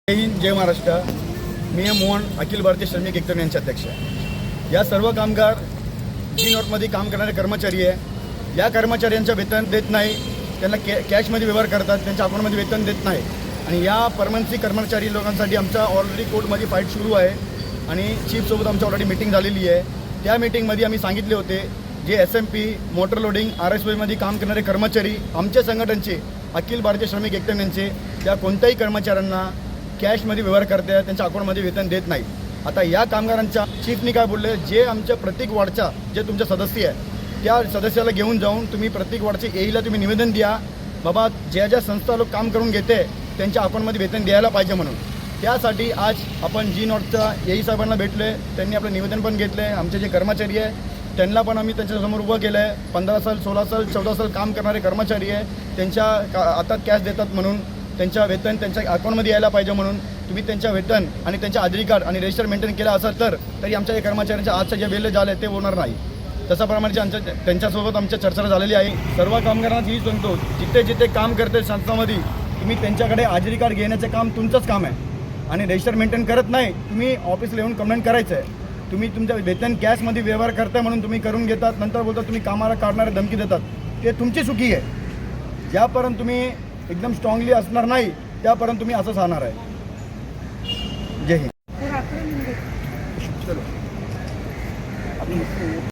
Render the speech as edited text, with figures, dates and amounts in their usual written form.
जय हिंद, जय महाराष्ट्र. मी मोहन, अखिल भारतीय श्रमिक एकता यांचे अध्यक्ष. या सर्व कामगार जी नॉटमध्ये काम करणारे कर्मचारी आहे. या कर्मचाऱ्यांचं वेतन देत नाही, त्यांना कॅशमध्ये व्यवहार करतात, त्यांच्या अकाउंटमध्ये वेतन देत नाही. आणि या परमनंसी कर्मचारी लोकांसाठी आमचा ऑलरेडी कोर्टमध्ये फाईट सुरू आहे आणि चीफसोबत आमची ऑलरेडी मीटिंग झालेली आहे. त्या मीटिंगमध्ये आम्ही सांगितले होते जे SMP, मोटर लोडिंग, RSOमध्ये काम करणारे कर्मचारी आमच्या संघटनेचे अखिल भारतीय श्रमिक एकता यांचे त्या कोणत्याही कर्मचाऱ्यांना कॅशमध्ये व्यवहार करते, त्यांच्या अकाउंटमध्ये वेतन देत नाही. आता या कामगारांच्या चीफनी काय बोलले, जे आमच्या प्रत्येक वॉर्डचा जे तुमचे सदस्य आहे त्या सदस्याला घेऊन जाऊन तुम्ही प्रत्येक वॉर्डच्या येईला तुम्ही निवेदन द्या बाबा ज्या ज्या संस्था लोक काम करून घेते त्यांच्या अकाउंटमध्ये वेतन द्यायला पाहिजे म्हणून. त्यासाठी आज आपण जी नॉटच्या येई साहेबांना भेटले, त्यांनी आपलं निवेदन पण घेतलं आहे. आमचे जे कर्मचारी आहे त्यांना पण आम्ही त्यांच्यासमोर उभं केलं आहे. 15 साल 16 साल 14 साल काम करणारे कर्मचारी आहे, त्यांच्या हातात कॅश देतात म्हणून त्यांच्या वेतन त्यांच्या अकाउंटमध्ये यायला पाहिजे म्हणून तुम्ही त्यांच्या वेतन आणि त्यांच्या आधार कार्ड आणि रजिस्टर मेंटेन केलं असेल तर तरी आमच्या या कर्मचाऱ्यांच्या आजचं जे बिल झालं ते होणार नाही. तशाप्रमाणे त्यांच्यासोबत आमच्या चर्चा झालेली आहे. सर्व कामगारांना ही सांगतो, जिथे जिथे काम करते संस्थांमध्ये तुम्ही त्यांच्याकडे आधार कार्ड घेण्याचं काम तुमचंच काम आहे आणि रजिस्टर मेंटेन करत नाही, तुम्ही ऑफिसला येऊन कंप्लेंट करायचं आहे. तुम्ही तुमच्या वेतन कॅशमध्ये व्यवहार करताय म्हणून तुम्ही करून घेतात, नंतर बोलतात तुम्ही कामाला काढणारे धमकी देतात, ते तुमची चुकी आहे. ज्यापर्यंत तुम्ही एकदम स्ट्रॉंगली असणार नाही त्यापर्यंत तुम्ही असंच राहणार आहे. जय हिंद.